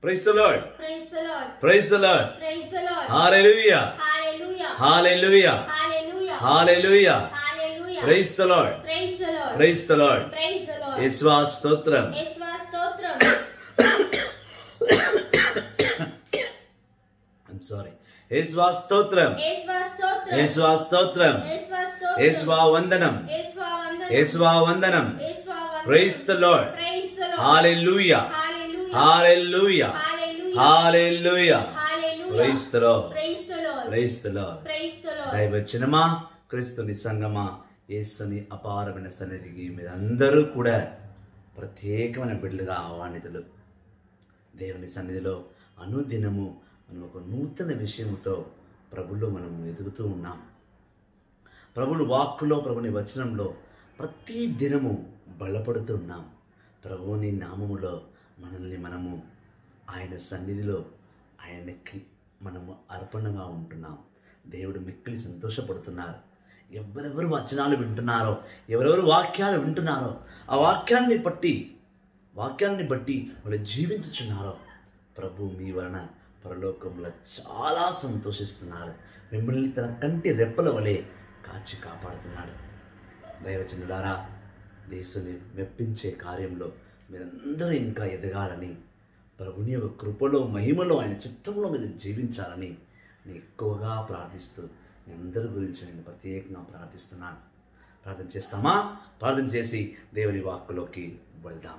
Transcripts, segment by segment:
Praise the Lord. Praise the Lord. Praise the Lord. Praise the Lord. Hallelujah. Hallelujah. Hallelujah. Hallelujah. Hallelujah. Hallelujah. Praise the Lord. Praise the Lord. Praise the Lord. Praise the Lord. యేసువా స్తోత్రం. యేసువా స్తోత్రం. I'm sorry. యేసువా స్తోత్రం. యేసువా స్తోత్రం. యేసువా స్తోత్రం. యేసువా స్తోత్రం. యేసువా వందనం. యేసువా వందనం. యేసువా వందనం. యేసువా వందనం. Praise the Lord. Praise the Lord. Hallelujah. Hallelujah. Hallelujah. Hallelujah. Hallelujah. Hallelujah. Praise the Lord. Praise the Lord. Praise the Lord. Praise the Lord. దైవజనమా, క్రీస్తుని సంగమా, యేసుని అపారమైన సన్నిధికి మీరందరూ కూడా ప్రత్యేకమైన బిడ్డలుగా ఆహ్వానితులు. దేవుని సన్నిధిలో అనుదినము మనం ఒక నూతన విషయంతో ప్రభులో మనం ఎదుగుతూ ఉన్నాం. ప్రభుని వాక్కులో, ప్రభుని వచనంలో ప్రతి దినము బలపడుతున్నాం. ప్రభుని నామములో మనల్ని మనము ఆయన సన్నిధిలో ఆయనకి మనము అర్పణగా ఉంటున్నాం. దేవుడు మిక్కిలి సంతోషపడుతున్నారు. ఎవరెవరు వచనాలు వింటున్నారో, ఎవరెవరు వాక్యాలు వింటున్నారో, ఆ వాక్యాన్ని బట్టి వాళ్ళు జీవించుచున్నారో ప్రభు మీ వలన పరలోకంలో చాలా సంతోషిస్తున్నారు. మిమ్మల్ని తన కంటి రెప్పల వలె కాచి కాపాడుతున్నాడు. దైవజనులారా, దేశాన్ని మెప్పించే కార్యంలో మీరందరూ ఇంకా ఎదగాలని, ప్రభుని యొక్క కృపలో, మహిమలో, ఆయన చిత్తంలో మీరు జీవించాలని నేను ఎక్కువగా ప్రార్థిస్తూ మీ అందరి గురించి నేను ప్రత్యేకంగా ప్రార్థిస్తున్నాను. ప్రార్థన చేస్తామా? ప్రార్థన చేసి దేవుని వాక్కులోకి వెళ్దాం.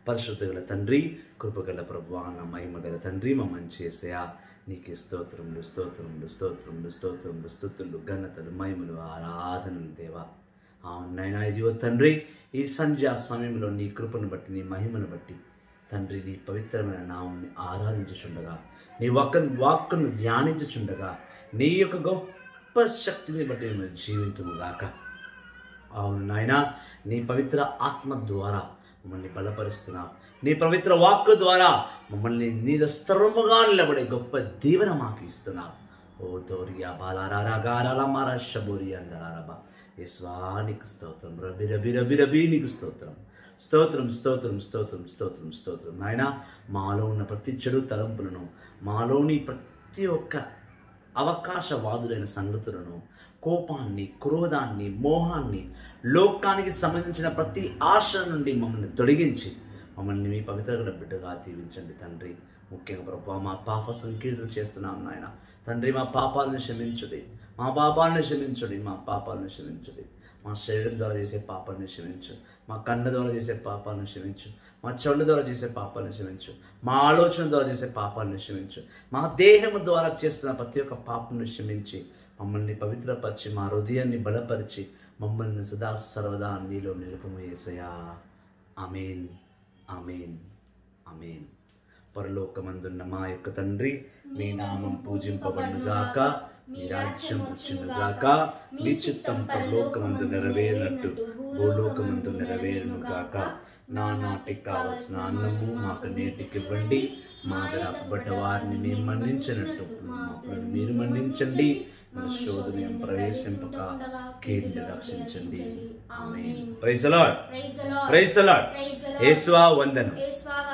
పరిశుద్ధ గల తండ్రి, కృపగల ప్రభువా, నా మహిమ గల తండ్రి, మమ్మల్ని చేసేయా నీకు స్తోత్రములు, స్తోత్రములు, స్తోత్రములు, స్తోత్రములు, స్తుతులు, ఘనతలు, మహిమలు, ఆరాధనలు దేవా. అవునైనా ఇదిగో తండ్రి, ఈ సంధ్యా సమయంలో నీ కృపను బట్టి, నీ మహిమను బట్టి తండ్రి, నీ పవిత్రమైన నామాన్ని ఆరాధించుచుండగా, నీ వాక్కును ధ్యానించుచుండగా, నీ యొక్క గొప్ప శక్తిని బట్టి మేము జీవింతుముగాక. అవును నాయనా, నీ పవిత్ర ఆత్మ ద్వారా మమ్మల్ని బలపరుస్తున్నావు. నీ పవిత్ర వాక్కు ద్వారా మమ్మల్ని స్థిరముగా నిలబడే గొప్ప దీవెన మాకు ఇస్తున్నావు. ఓ తోరియా బాలారాగారాలమారా శబోరి అందరారబా యేసువానికి స్తోత్రం, రబి రబి రబి రబి నీకు స్తోత్రం, స్తోత్రం, స్తోత్రం, స్తోత్రం, స్తోత్రం, స్తోత్రం. నాయన, మాలో ఉన్న ప్రతి చెడు తలంపులను, మాలోని ప్రతి ఒక్క అవకాశవాదులైన సంగతులను, కోపాన్ని, క్రోధాన్ని, మోహాన్ని, లోకానికి సంబంధించిన ప్రతి ఆశ నుండి మమ్మల్ని తొలగించి మమ్మల్ని మీ పవిత్ర బిడ్డగా దీవించండి తండ్రి. ముఖ్యంగా ప్రభావ, మా పాప సంకీర్తన చేస్తున్నాం నాయన తండ్రి. మా పాపాలను క్షమించుడి, మా పాపాలను క్షమించుడి, మా పాపాలను క్షమించుడి. మా శరీరం ద్వారా చేసే పాపాలను క్షమించు, మా కన్ను ద్వారా చేసే పాపాలను క్షమించు, మా చెవుల ద్వారా చేసే పాపాలను క్షమించు, మా ఆలోచన ద్వారా చేసే పాపాలను క్షమించు, మా దేహం ద్వారా చేస్తున్న ప్రతి ఒక్క పాపను క్షమించి మమ్మల్ని పవిత్రపరిచి, మా హృదయాన్ని బలపరిచి, మమ్మల్ని సదా సర్వదా నీలో నిలుపుము యేసయ్యా. ఆమేన్, ఆమేన్, ఆమేన్. పరలోకమందున్న మా యొక్క తండ్రి, నీ నామం పూజింపబడుగాక, మీ రాజ్యం వచ్చునుగాక, మీ చిత్తం పరలోకమందు నెరవేరినట్టు భూలోకమందు నెరవేరునుగాక. నాటికి కావలసిన అన్నము మాకు నేటికి ఇవ్వండి, మా అపబడ్డ వారిని మేము మన్నించినట్టు మీరు మన్నించండి, మన శోధన ప్రవేశింపక కీడుని రక్షించండి. Amen. Praise the lord. Praise the lord. యేసువా వందనం,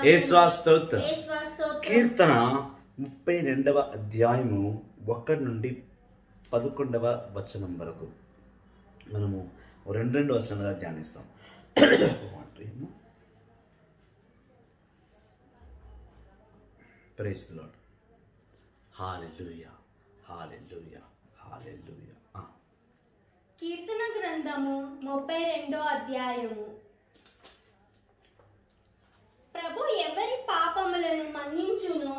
యేసువా స్తోత్రం. కీర్తన 32వ అధ్యాయము 1 నుండి 11వ వచనం వరకు మనము 2 వచనాలుగా ధ్యానిస్తాం. Praise the lord. Hallelujah, hallelujah, hallelujah. కీర్తన గ్రంథము 32వ అధ్యాయము. ప్రభు ఎవరి పాపములను మన్నించును,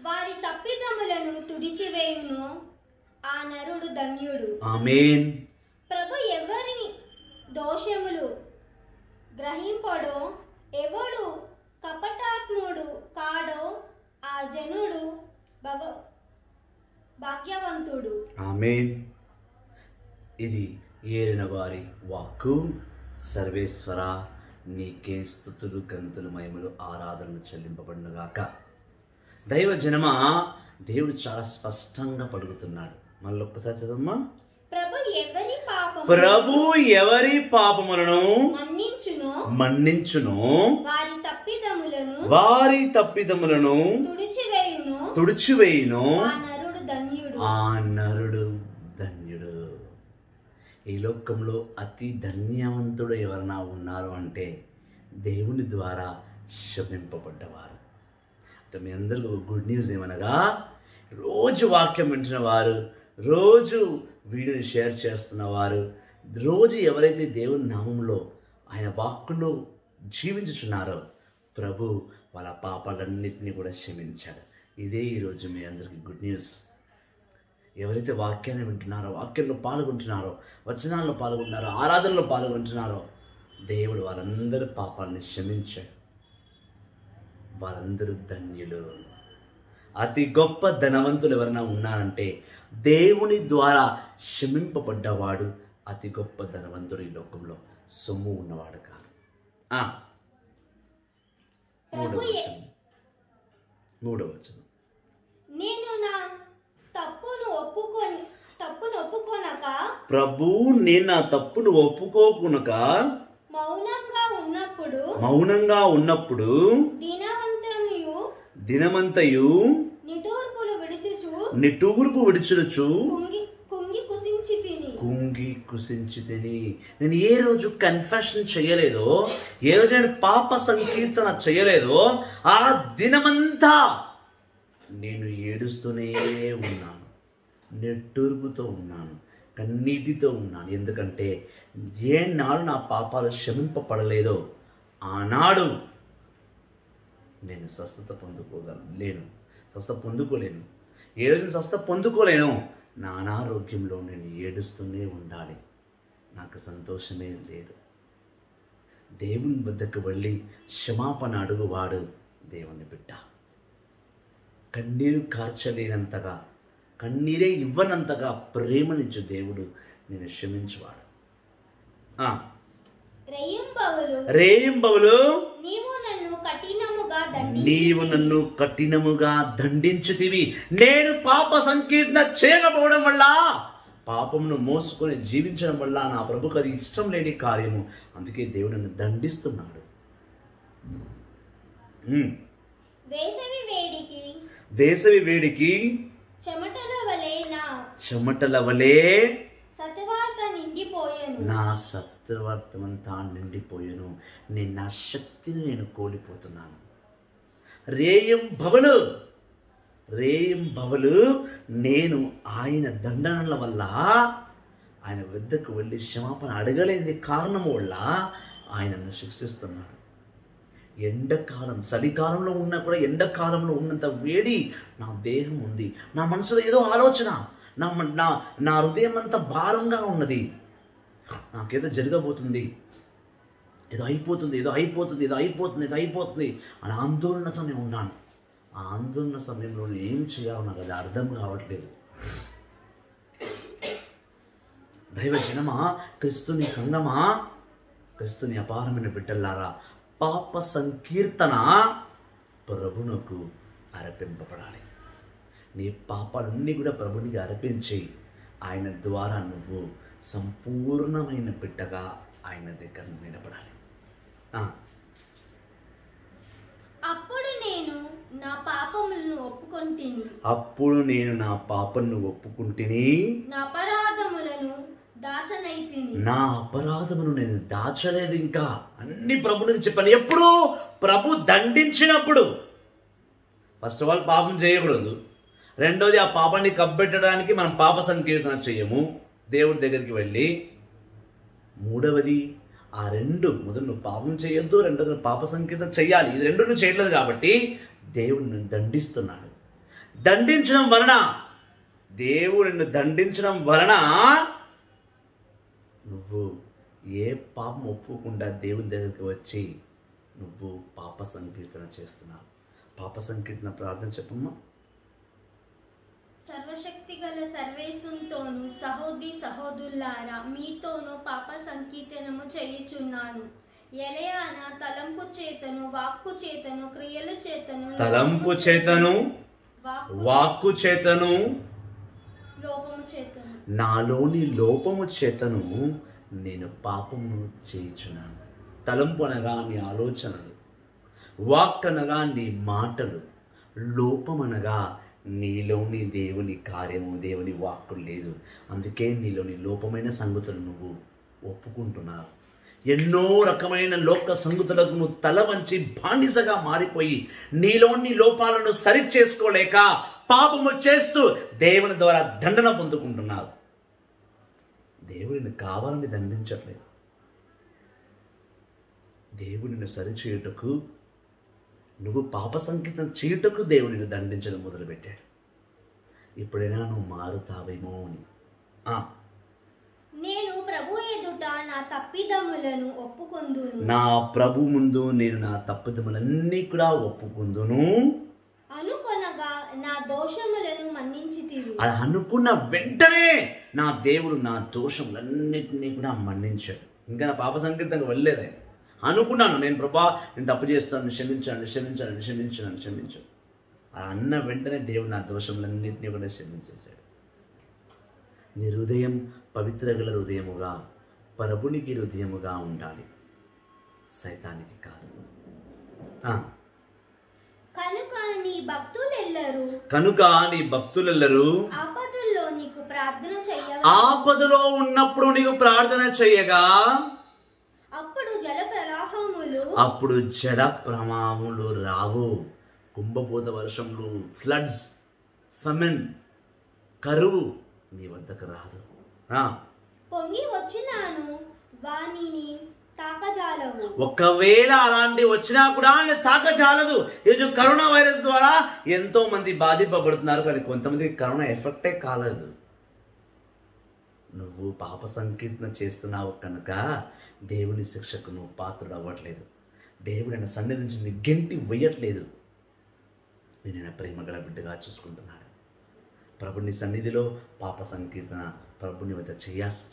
వారి తప్పిదములను తుడిచివేయును, ఆ నరుడు ధన్యుడు. ఆమేన్. ప్రభు ఎవరి దోషములు గ్రహింపడో, ఎవడు కపటాత్ముడు కాడో, ఆ జనుడు భాగ్యవంతుడు. ఆమేన్. ఇది ఏలిన వారి వాక్కు. సర్వేశ్వర, నీకే స్తుతులు, ఘనతలు, మహిమలు, ఆరాధనలు చెల్లింపబడునుగాక. దైవజనమా, దేవుడు చాలా స్పష్టంగా పలుకుతున్నాడు. మళ్ళీ ఒక్కసారి చదవమ్మా. ప్రభు ఎవరి పాపములను మన్నించును, తప్పిదములను తుడిచివేయును. ఆ నరుడు ధన్యుడు. ఈ లోకంలో అతి ధన్యవంతుడు ఎవరైనా ఉన్నారు అంటే దేవుని ద్వారా శమింపబడ్డవారు. మీ అందరికీ గుడ్ న్యూస్ ఏమనగా, రోజు వాక్యం వింటున్న వారు, రోజు వీడియోని షేర్ చేస్తున్న వారు, రోజు ఎవరైతే దేవుని నామంలో ఆయన వాక్కులో జీవించుచున్నారో ప్రభు వాళ్ళ పాపాలన్నింటినీ కూడా క్షమించాడు. ఇదే ఈరోజు మీ అందరికీ గుడ్ న్యూస్. ఎవరైతే వాక్యాన్ని వింటున్నారో, వాక్యంలో పాల్గొంటున్నారో, వచనాల్లో పాల్గొంటున్నారో, ఆరాధనలో పాల్గొంటున్నారో దేవుడు వారందరి పాపాలని క్షమించాడు. వారందరూ ధన్యులు. అతి గొప్ప ధనవంతులు ఎవరైనా ఉన్నారంటే దేవుని ద్వారా క్షమింపబడ్డవాడు అతి గొప్ప ధనవంతుడు. ఈ లోకంలో సొమ్ము ఉన్నవాడు కాదు. మూడవ వచనం, నేను నా తప్పును ఒప్పుకొనక ప్రభు నేను నా తప్పును ఒప్పుకోకునక మౌనంగా ఉన్నప్పుడు దినమంతయు నిట్టూర్పు విడుచుచు కుంగి కుసించి తిని. నేను ఏ రోజు కన్ఫెషన్ చేయలేదో, ఏ రోజు నేను పాప సంకీర్తన చేయలేదో ఆ దినమంతా నేను ఏడుస్తూనే ఉన్నాను, నెట్టూర్పుతో ఉన్నాను, కన్నీటితో ఉన్నాను. ఎందుకంటే ఏనాడు నా పాపాలు క్షమింపబడలేదో ఆనాడు నేను స్వస్థత పొందుకోలేను. ఏ రోజు స్వస్థత పొందుకోలేను, నా అనారోగ్యంలో నేను ఏడుస్తూనే ఉండాలి. నాకు సంతోషమే లేదు. దేవుని వద్దకు వెళ్ళి క్షమాపణ అడుగువాడు దేవుని బిడ్డ. కన్నీరు కార్చలేనంతగా, కన్నీరే ఇవ్వనంతగా ప్రేమనిచ్చు దేవుడు నేను క్షమించువాడు. రేయింబవలు నీవు నన్ను కఠినముగా దండించితివి. నేను పాప సంకీర్తన చేయకపోవడం వల్ల, పాపమును మోసుకొని జీవించడం వల్ల నా ప్రభుకు అది ఇష్టం లేని కార్యము. అందుకే దేవుడు నన్ను దండిస్తున్నాడు. వేసవి వేడికి చెమటల వలె నా సత్యవర్తమంతా నిండిపోయాను. నేను నా శక్తిని నేను కోల్పోతున్నాను. రేయింబవలు నేను ఆయన దండనల వల్ల, ఆయన వద్దకు వెళ్ళి క్షమాపణ అడగలేని కారణము వల్ల ఆయనను శిక్షిస్తున్నాడు. ఎండాకాలం, చలికాలంలో ఉన్నా కూడా ఎండాకాలంలో ఉన్నంత వేడి నా దేహం ఉంది. నా మనసులో ఏదో ఆలోచన, నా హృదయం అంతా భారంగా ఉన్నది. నాకేదో జరగబోతుంది, ఏదో అయిపోతుంది అని ఆందోళనతో నేను ఉన్నాను. ఆ ఆందోళన సమయంలో ఏం చేయాలో నాకు అది అర్థం కావట్లేదు. దైవజనమా, క్రీస్తుని సంగమా, క్రీస్తుని అపారమైన బిడ్డలారా, పాప సంకీర్తన ప్రభునకు అర్పింపబడాలి. నీ పాపాలన్నీ కూడా ప్రభునికి అర్పించి ఆయన ద్వారా నువ్వు సంపూర్ణమైన బిడ్డగా ఆయన దగ్గర నిలబడాలి. అప్పుడు నేను నా పాపములను ఒప్పుకుంటిని, నా అపరాధమును నేను దాచలేదు. ఇంకా అన్ని ప్రభునికి చెప్పాను. ఎప్పుడు? ప్రభు దండించినప్పుడు. ఫస్ట్ ఆఫ్ ఆల్ పాపం చేయకూడదు. రెండోది, ఆ పాపాన్ని కప్పెట్టడానికి మనం పాప సంకీర్తన చేయము దేవుడి దగ్గరికి వెళ్ళి. మూడవది, ఆ రెండు, మొదలు నువ్వు పాపం చేయొద్దు, రెండోది పాప సంకీర్తన చెయ్యాలి. ఇది రెండు నువ్వు చేయట్లేదు కాబట్టి దేవుడిని దండిస్తున్నాడు. దండించడం వలన, దేవుడిని దండించడం వలన నువ్వు ఏ పాపం ఒప్పుకోకుండా దేవుని దగ్గరికి వచ్చి నువ్వు పాప సంకీర్తన చేస్తున్నావు. పాప సంకీర్తన ప్రార్థన చెప్పమ్మా. సర్వశక్తి గల సర్వేశునితోను సహోదరులారా, మీతోను పాప సంకీర్తనము చేయుచున్నాను. ఎలయాన తలంపు చేతను, వాక్కు చేతను, క్రియలు చేతను, తలంపు చేతను, వాక్కు చేతను, లోపము చేతను, నాలోని లోపము చేతను నేను పాపమును చేయుచున్నాను. తలంపు అనగా నీ ఆలోచనలు, వాక్ అనగా నీ మాటలు, లోపమనగా నీలోని దేవుని కార్యము, దేవుని వాక్కు లేదు. అందుకే నీలోని లోపమైన సంగతులు నువ్వు ఒప్పుకుంటున్నావు. ఎన్నో రకమైన లోక సంగతులకు నువ్వు తల వంచి బానిసగా మారిపోయి నీలోని లోపాలను సరి చేసుకోలేక పాపము చేస్తూ దేవుని ద్వారా దండన పొందుకుంటున్నావు. దేవుడిని కావాలని దండించట్లేదు. దేవుడిని సరిచేయుటకు, నువ్వు పాప సంకీర్తన చేయుటకు దేవుడిని దండించడం మొదలుపెట్టాడు. ఇప్పుడైనా నువ్వు మారుతావేమో అని. నేను ప్రభు ఎదుట నా తప్పిదములను ఒప్పుకొందును. నా ప్రభు ముందు నేను నా తప్పిదములన్నీ కూడా ఒప్పుకొందును. అనుకొనగా నా దోషములను మన్నించితివి. అలా అనుకున్న వెంటనే నా దేవుడు నా దోషములన్నిటినీ కూడా మన్నించాడు. ఇంకా నా పాప సంకీర్తనకు వెళ్ళలేదు. అనుకున్నాను, నేను ప్రభా నేను తప్పు చేస్తాను, క్షమించాను. అలా అన్న వెంటనే దేవుడు నా దోషములన్నింటినీ కూడా క్షమించేశాడు. నీ హృదయం పవిత్ర గల హృదయముగా, ప్రభునికి హృదయముగా ఉండాలి, సైతానికి కాదు. కనుక నీ భక్తులెల్లరూ ఆపదలో నీకు ప్రార్థన చేయగా, ఆపదలో ఉన్నప్పుడు నీకు ప్రార్థన చేయగా అప్పుడు జల ప్రమాములు రావు. కుంభపోత వర్షములు, ఫ్లడ్స్, ఫెమిన్, కరువు నీ వద్దకు రాదు. పొంగి వచ్చినాను వానిని తాకజాలవు. ఒకవేళ అలాంటి వచ్చినా కూడా తాకజాలదు. ఈరోజు కరోనా వైరస్ ద్వారా ఎంతో మంది బాధింపబడుతున్నారు, కానీ కొంతమందికి కరోనా ఎఫెక్టే కాలేదు. నువ్వు పాప సంకీర్తన చేస్తున్నావు కనుక దేవుని శిక్షకు నువ్వు పాత్రుడు అవ్వట్లేదు. దేవుడు ఆయన సన్నిధి నుంచి నీ గెంటి వేయట్లేదు. నేను ప్రేమ గల బిడ్డగా చూసుకుంటున్నాడు. ప్రభుని సన్నిధిలో పాప సంకీర్తన ప్రభుని వద్ద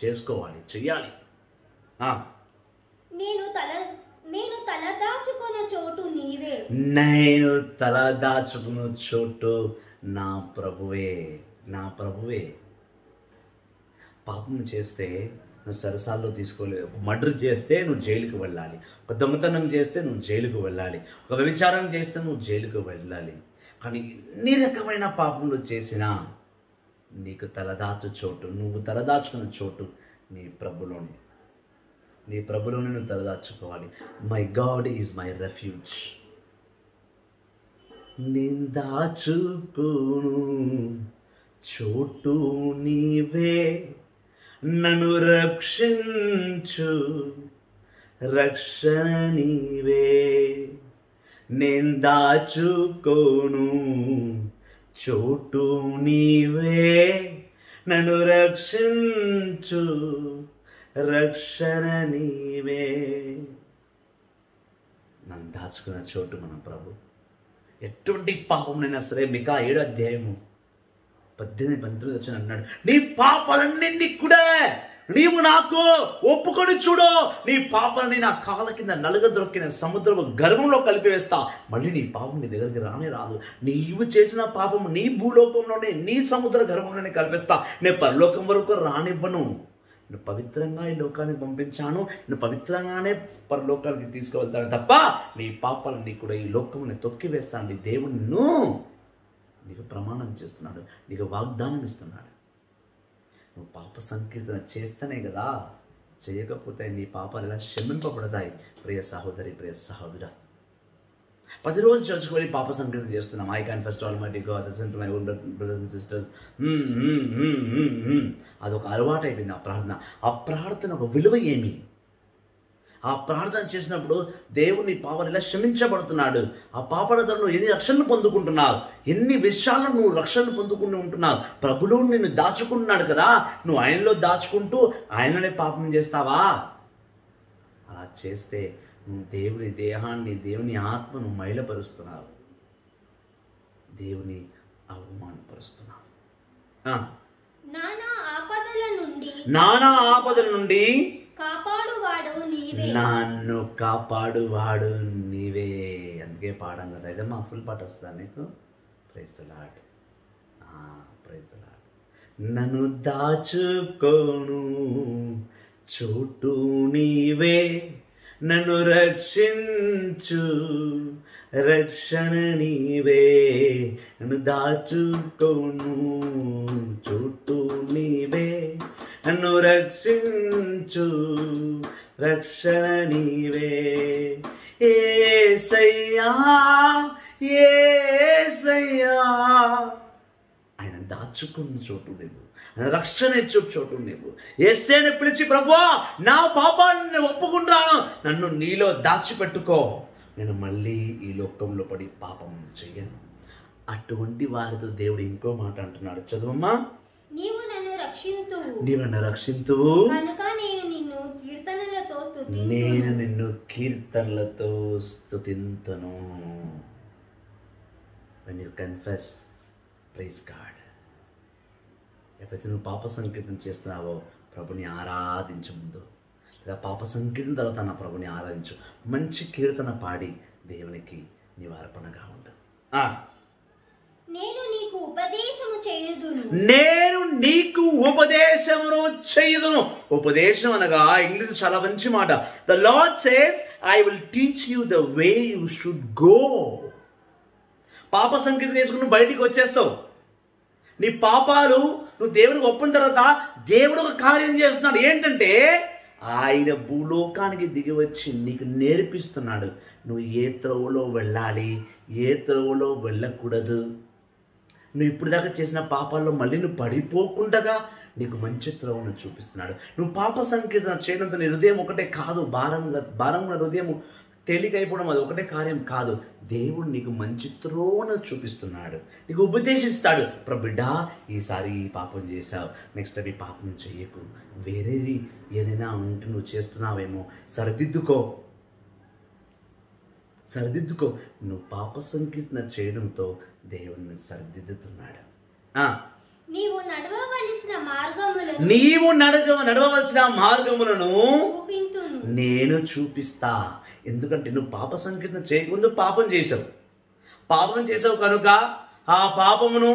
చేసుకోవాలి, చెయ్యాలి. నేను తలదాచుకున్న చోటు నీవే. నేను తలదాచుకున్న చోటు నా ప్రభువే, నా ప్రభువే. పాపం చేస్తే నువ్వు సరసాల్లో తీసుకోలేదు. ఒక మర్డర్ చేస్తే నువ్వు జైలుకు వెళ్ళాలి, ఒక దొంగతనం చేస్తే నువ్వు జైలుకు వెళ్ళాలి, ఒక వ్యభిచారం చేస్తే నువ్వు జైలుకు వెళ్ళాలి. కానీ ఎన్ని రకమైన పాపములు చేసినా నీకు తలదాచు చోటు, నువ్వు తలదాచుకున్న చోటు నీ ప్రభులోనే. నీ ప్రభులోనే నువ్వు తలదాచుకోవాలి. My god is my refuge. నేను దాచుకోను చోటు నీవే, నన్ను రక్షించు రక్షణ నీవే. నేను దాచుకోను చోటు నీవే, నన్ను రక్షించు రక్షణ నీవే. నన్ను దాచుకున్న చోటు మన ప్రభు. ఎటువంటి పాపంనైనా సరే, మికా 7వ అధ్యాయము 18-19 వచ్చిన అన్నాడు, నీ పాపాలన్నింటినీ కూడా నీవు నాకు ఒప్పుకొని చూడు, నీ పాపాలని నా కాళ్ళ కింద నలుగ దొరికిన సముద్రము గర్భంలో కలిపివేస్తా. మళ్ళీ నీ పాపం నీ దగ్గరికి రానే రాదు. నీవు చేసిన పాపం నీ భూలోకంలోనే, నీ సముద్ర గర్భంలోనే కలిపేస్తా. నేను పరలోకం వరకు రానివ్వను. నేను పవిత్రంగా ఈ లోకానికి పంపించాను, నేను పవిత్రంగానే పరలోకానికి తీసుకువెళ్తాను తప్ప నీ పాపాలని కూడా ఈ లోకముని తొక్కివేస్తాను. నీ దేవుడు నీకు ప్రమాణం చేస్తున్నాడు, నీకు వాగ్దానం ఇస్తున్నాడు. నువ్వు పాప సంకీర్తన చేస్తేనే కదా, చేయకపోతే నీ పాపాలు ఎలా క్షమింపబడతాయి. ప్రియ సహోదరి, ప్రియ సహోదరా, ప్రతిరోజు చర్చకు వెళ్ళి పాప సంకీర్తన చేస్తున్నాం. I confess to almighty God, listen to my own brothers and sisters. అదొక అలవాటు అయిపోయింది ఆ ప్రార్థన. ఆ ప్రార్థన ఒక విలువ ఏమి? ఆ ప్రార్థన చేసినప్పుడు దేవుని పాపాలు ఎలా క్షమించబడుతున్నాడు, ఆ పాపాల ద్వారా నువ్వు ఎన్ని రక్షణలు పొందుకుంటున్నావు, ఎన్ని విషయాలను నువ్వు రక్షణ పొందుకుంటూ ఉంటున్నావు. ప్రభులో నిన్ను దాచుకుంటున్నాడు కదా, నువ్వు ఆయనలో దాచుకుంటూ ఆయననే పాపం చేస్తావా? అలా చేస్తే నువ్వు దేవుని దేహాన్ని, దేవుని ఆత్మను మైలపరుస్తున్నావు, దేవుని అవమానపరుస్తున్నావు. నానా ఆపదల నుండి నన్ను కాపాడువాడు నీవే. అందుకే పాడం కదా, ఇదే మా ఫుల్ పాట వస్తుందా నీకు? Praise the lord, praise the lord. నన్ను దాచుకోను చోటు నీవే, నన్ను రక్షించు, రక్షణ నీవే, నన్ను దాచుకోను చుట్టూ నీవే, నన్ను రక్షించు, రక్షణ నీవే. యేసయ్యా యేసయ్యా, ఆయన దాచుకున్న చోటు నువ్వు, ఆయన రక్షణ ఇచ్చే చోటు నువ్వు. యేసయ్యని పిలిచి ప్రభువా నా పాపాన్ని ఒప్పుకుంటాను, నన్ను నీలో దాచిపెట్టుకో, నేను మళ్ళీ ఈ లోకంలో పడి పాపం చెయ్యను. అటువంటి వారితో దేవుడు ఇంకో మాట అంటున్నాడు, చదువమ్మా. నీవు నన్ను రక్షింతువు, నీవు నన్ను రక్షింతువు కనుక నేను నిన్ను కీర్తనలతో స్తుతింతును. నేను నిన్ను కీర్తనలతో స్తుతింతును. When you confess, praise God. ఎప్పుడైతే నువ్వు పాప సంకీర్తన చేస్తున్నావో ప్రభుని ఆరాధించు ముందు, లేదా పాప సంకీర్తన తర్వాత నా ప్రభుని ఆరాధించు. మంచి కీర్తన పాడి దేవునికి నీవు అర్పణగా ఉండు. నేను నీకు ఉపదేశము చేయుదును, నేను నీకు ఉపదేశమును చేయుదును. ఉపదేశం అనగా ఇంగ్లీష్ చాలా మంచి మాట. The lord says I will teach you the way you should go. పాప సంకీర్తన చేసుకుని బయటికి వచ్చేస్తావు. నీ పాపాలు నువ్వు దేవుడికి ఒప్పిన తర్వాత దేవుడు ఒక కార్యం చేస్తున్నాడు. ఏంటంటే ఆయన భూలోకానికి దిగి వచ్చి నీకు నేర్పిస్తున్నాడు నువ్వు ఏ త్రోవలో వెళ్ళాలి, ఏ త్రోవలో వెళ్ళకూడదు. నువ్వు ఇప్పుడు దాకా చేసిన పాపాల్లో మళ్ళీ నువ్వు పడిపోకుండా నీకు మంచి త్రోవను చూపిస్తున్నాడు. నువ్వు పాప సంకీర్తన చేయడంతో నీ హృదయం ఒకటే కాదు, భారంగా హృదయం తేలికైపోవడం అది ఒకటే కార్యం కాదు. దేవుడు నీకు మంచి త్రోవను చూపిస్తున్నాడు, నీకు ఉపదేశిస్తాడు. బిడ్డా ఈసారి ఈ పాపం చేశావు, నెక్స్ట్ టైం ఈ పాపం చెయ్యకు, వేరేది ఏదైనా ఉంటే నువ్వు చేస్తున్నావేమో సరిదిద్దుకో. నువ్వు పాప సంకీర్తన చేయడంతో దేవుడిని సరిదిద్దుతున్నాడు. నీవు నడవవలసిన మార్గములను చూపింతును, నేను చూపిస్తా. ఎందుకంటే నువ్వు పాప సంకీర్తన చేయకముందు పాపం చేసావు కనుక ఆ పాపమును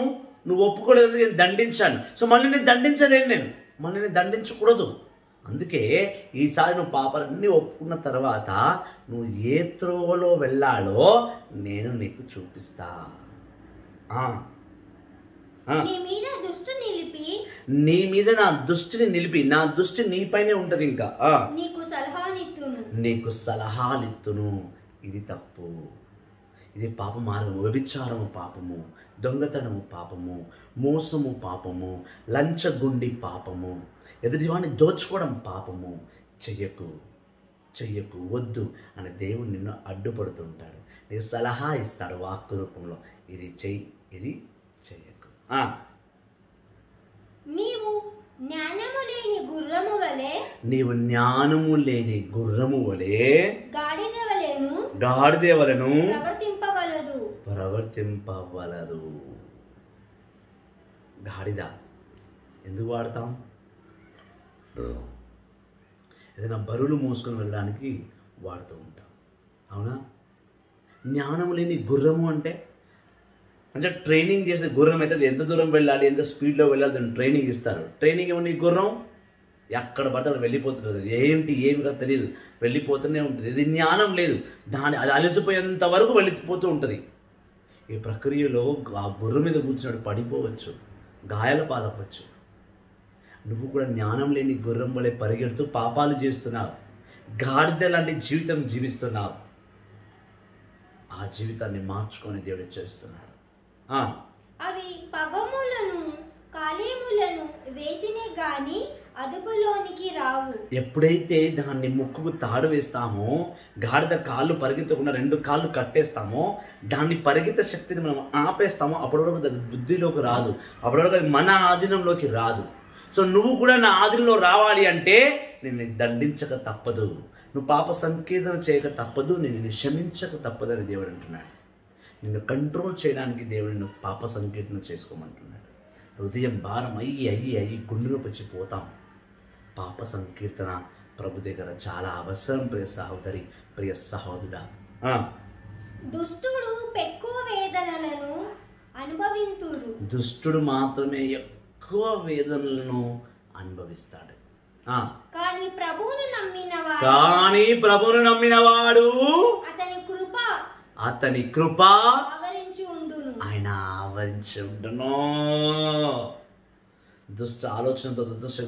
నువ్వు ఒప్పుకోలేదు, నేను దండించాను. సో మళ్ళీ నేను దండించలేను, మళ్ళీ నేను దండించకూడదు. అందుకే ఈసారి నువ్వు పాపాలన్నీ ఒప్పుకున్న తర్వాత నువ్వు ఏ త్రోవలో వెళ్ళాలో నేను నీకు చూపిస్తా. నీ మీద నా దృష్టిని నిలిపి, నా దృష్టి నీపైనే ఉంటది. ఇంకా నీకు సలహాలిత్తును. ఇది తప్పు, ఇది పాప మార్గము, వ్యభిచారము పాపము, దొంగతనము పాపము, మోసము పాపము, లంచగొండి పాపము, ఎదుటివాడిని దోచుకోవడం పాపము. చెయ్యకు వద్దు అని దేవుడు నిన్ను అడ్డుపడుతుంటాడు, నీకు సలహా ఇస్తాడు వాక్కు రూపంలో. ఇది చెయ్యి, ఇది చెయ్యకు. నీవు జ్ఞానము లేని గుర్రము వలె గాడిద వలెను ప్రవర్తింపవలదు. గాడిద ఎందుకు వాడతాం? ఏదైనా బరువులు మోసుకొని వెళ్ళడానికి వాడుతూ ఉంటాం, అవునా? జ్ఞానము లేని గుర్రము అంటే ట్రైనింగ్ చేసే గుర్రం అయితే ఎంత దూరం వెళ్ళాలి, ఎంత స్పీడ్లో వెళ్ళాలి దాన్ని ట్రైనింగ్ ఇస్తారు. ట్రైనింగ్ ఏమన్నా గుర్రం ఎక్కడ పడితే అక్కడ వెళ్ళిపోతుంటుంది. ఏమి కదా తెలియదు, వెళ్ళిపోతూనే ఉంటుంది. ఇది జ్ఞానం లేదు, అది అలసిపోయేంత వరకు వెళ్ళిపోతూ ఉంటుంది. ఈ ప్రక్రియలో ఆ గుర్రం మీద కూర్చున్నాడు పడిపోవచ్చు, గాయాల పాలవచ్చు. నువ్వు కూడా జ్ఞానం లేని గుర్రం వలె పరిగెడుతూ పాపాలు చేస్తున్నావు, గాడిద లాంటి జీవితం జీవిస్తున్నావు. ఆ జీవితాన్ని మార్చుకొని దేవుడు హెచ్చరిస్తున్నాడు. అవి పగములను కాలేములను వేసినే గాని అదుపులోనికి రావు. ఎప్పుడైతే దాన్ని ముక్కుకు తాడు వేస్తామో, గాడిద కాళ్ళు పరిగెత్తకుండా 2 కాళ్ళు కట్టేస్తామో, దాన్ని పరిగెత్తే శక్తిని మనం ఆపేస్తామో, అప్పటి వరకు అది బుద్ధిలోకి రాదు, అప్పటి వరకు అది మన ఆధీనంలోకి రాదు. సో నువ్వు కూడా నా ఆధీనంలో రావాలి అంటే నేను దండించక తప్పదు, నువ్వు పాప సంకీర్తన చేయక తప్పదు, నేను క్షమించక తప్పదని దేవుడు అంటున్నాడు. నిన్ను కంట్రోల్ చేయడానికి దేవుడు నిన్ను పాప సంకీర్తన చేసుకోమంటున్నాడు. హృదయం భారం అయ్యి గుండెలో పచ్చిపోతాం. పాప సంకీర్తన ప్రభు దగ్గర చాలా అవసరం. ప్రియ సహోదరి, ప్రియ సహోదరుడా, దుష్టుడు మాత్రమే ఎక్కువ వేదనలను అనుభవిస్తాడు. కానీ ప్రభువును నమ్మినవాడు అతని కృప ఆవరించి ఉండును. ఆయన ఆవరించి ఉండును. దుష్ట ఆలోచనతో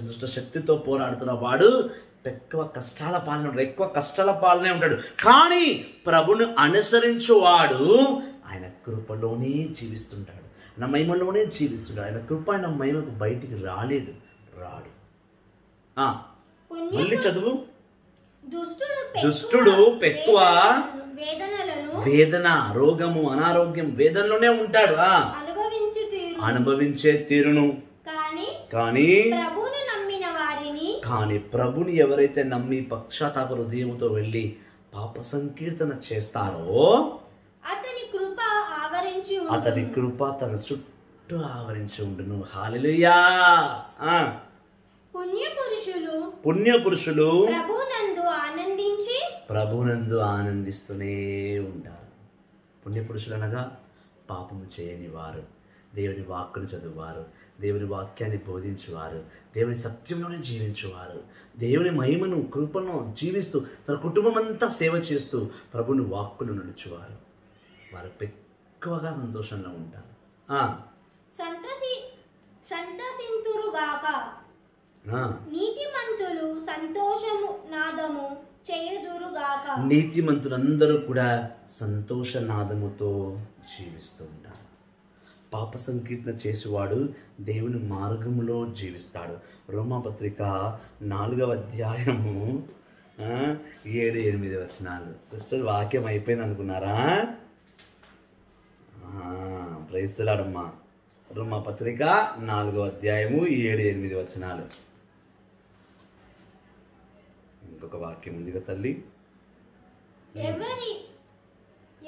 దుష్ట శక్తితో పోరాడుతున్న వాడు ఎక్కువ కష్టాల పాలనే ఉంటాడు. కానీ ప్రభును అనుసరించువాడు ఆయన కృపలోనే జీవిస్తుంటాడు, ఆయన మహిమలోనే జీవిస్తుంటాడు. ఆయన కృప ఆయన మహిమకు బయటికి రాడు. మళ్ళీ చదువు. దుష్టుడు ఎక్కువ వేదన, రోగము, అనారోగ్యం, వేదనలోనే ఉంటాడు. అనుభవించే తీరును కానీ ప్రభుని ఎవరైతే నమ్మి పశ్చాత్తాప హృదయంతో వెళ్ళి పాప సంకీర్తన చేస్తారో అతని కృప తన చుట్టూ ఆవరించి ఉండును. హల్లెలూయా. పుణ్యపురుషులు ప్రభునందు ఆనందిస్తూనే ఉంటారు. పుణ్యపురుషులు అనగా పాపము చేయని వారు, దేవుని వాక్కును చదువువారు, దేవుని వాక్యాన్ని బోధించువారు, దేవుని సత్యంలోనే జీవించువారు, దేవుని మహిమను కృపను జీవిస్తూ తన కుటుంబం అంతా సేవ చేస్తూ ప్రభుని వాక్కును నడుచువారు. వారు ఎక్కువగా సంతోషంగా ఉంటారు. సంతసింతురుగాక నీతిమంతులు సంతోషము నాదము చేయుదురుగాక. నీతిమంతులందరూ కూడా సంతోషనాదముతో జీవిస్తుంటారు. పాప సంకీర్తన చేసేవాడు దేవుని మార్గములో జీవిస్తాడు. రోమాపత్రిక 4వ అధ్యాయము 7-8 వచనాలు. సిస్టర్ వాక్యం అయిపోయింది అనుకున్నారా? ప్రైజ్ ది లార్డ్ అమ్మా. రోమాపత్రిక 4వ అధ్యాయము 7-8 వచనాలు. ఇంకొక వాక్యం ఉందిగా తల్లి.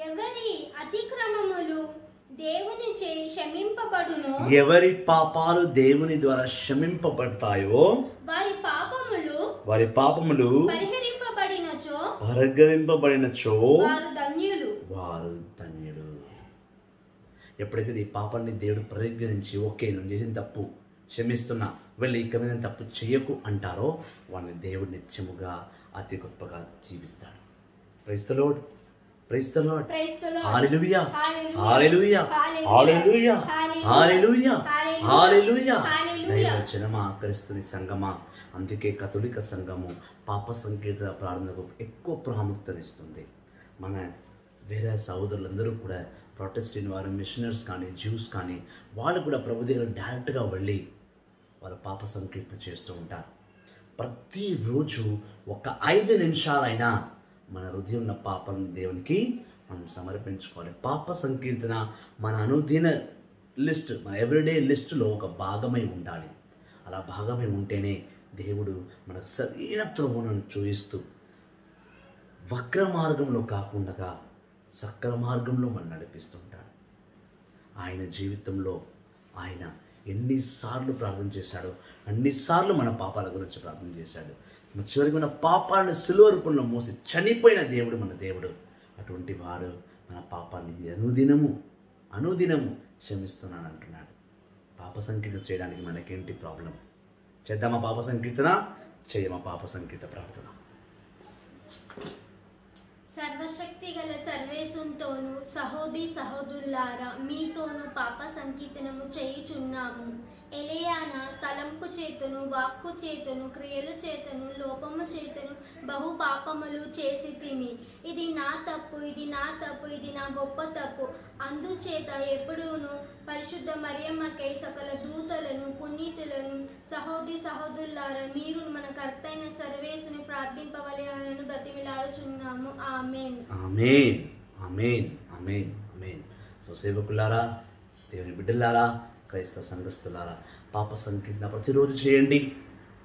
ఎవరి అతిక్రమములు దేవుని చే క్షమింపబడును, ఎవరి పాపాలు దేవుని ద్వారా క్షమింపబడతాయో వారి పాపములు పరిహరింపబడినచో వారు ధన్యులు. ఎప్పుడైతే ఈ పాపాన్ని దేవుడు పరిగణించి ఓకే నువ్వు చేసిన తప్పు క్షమిస్తున్నా, వెళ్ళి ఇక మీద తప్పు చేయకు అంటారో వాడిని దేవుడు నిత్యముగా అతి గొప్పగా జీవిస్తాడు. Praise the lord. Praise the lord. Hallelujah. Hallelujah. Hallelujah. Hallelujah. Hallelujah. దైవజనమా, క్రీస్తుని సంఘమా, అందుకే కథోలిక సంఘము పాప సంకీర్తన ప్రార్థనకు ఎక్కువ ప్రాముఖ్యతనిస్తుంది. మన వేరే సహోదరులందరూ కూడా ప్రొటెస్టెంట్ వారు, మిషనరీస్ కానీ, జ్యూస్ కానీ, వాళ్ళు కూడా ప్రభు దగ్గర డైరెక్ట్గా వెళ్ళి వారు పాప సంకీర్తన చేస్తూ ఉంటారు. ప్రతిరోజు ఒక 5 నిమిషాలైనా మన హృదయం ఉన్న పాపాలను దేవునికి మనం సమర్పించుకోవాలి. పాప సంకీర్తన మన అనుదిన లిస్ట్, మన ఎవ్రీడే లిస్టులో ఒక భాగమై ఉండాలి. అలా భాగమై ఉంటేనే దేవుడు మనకు సరైన త్రోవను చూపిస్తూ వక్ర మార్గంలో కాకుండా సక్ర మార్గంలో మనం నడిపిస్తుంటాడు. ఆయన జీవితంలో ఆయన ఎన్నిసార్లు ప్రార్థన చేశాడో అన్నిసార్లు మన పాపాల గురించి ప్రార్థన చేశాడు. చివరికి మన పాపాలను సిలువ రూపంలో మోసి చనిపోయిన దేవుడు మన దేవుడు. అటువంటి వారు మన పాపాన్ని అనుదినము క్షమిస్తున్నాను అంటున్నాడు. పాప సంకీర్తన చేయడానికి మనకేంటి ప్రాబ్లం? చేద్దామా పాప సంకీర్తన? చేయమా పాప సంకీర్తన ప్రార్థన? సర్వశక్తి గల సర్వేశునితోను సహోదరులారా మీతోను పాప సంకీర్తనము చేయుచున్నాము. ఎలియాన తలంపు చేతను, వాక్కు చేతను, క్రియల చేతను, లోపము చేతను బహు పాపములు చేసి తిని, ఇది నా తప్పు, ఇది నా గొప్ప తప్పు. అందుచేత ఎప్పుడూను పరిశుద్ధ మరియమ్మకై సకల దూతలను, పునీతులను, సహోదరులారా మీరు మన కర్తైన సర్వేశుని ప్రార్థింపవలెనని బ్రతిమిలాడుచున్నాము. ఆమేన్. ఆమేన్. ఆమేన్. ఆమేన్. ఆమేన్. సో సేవకులారా, దేవుని బిడ్డలారా, క్రైస్తవ సంఘస్థులారా, పాప సంకీర్తన ప్రతిరోజు చేయండి.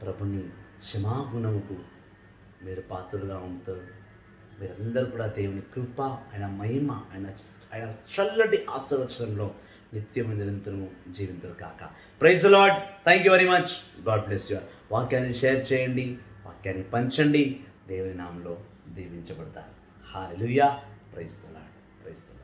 ప్రభుని క్షమాగుణముకు మీరు పాత్రులుగా ఉంటారు. మీరందరూ కూడా దేవుని కృప, ఆయన మహిమ, ఆయన చల్లటి ఆశీర్వచనంలో నిత్యము నిరంతరము జీవించరు కాక. Praise the lord. Thank you very much. God bless you. వాక్యాన్ని షేర్ చేయండి, వాక్యాన్ని పంచండి. దేవుని నామములో దీవించబడతారు. Hallelujah. Praise the lord. Praise the lord.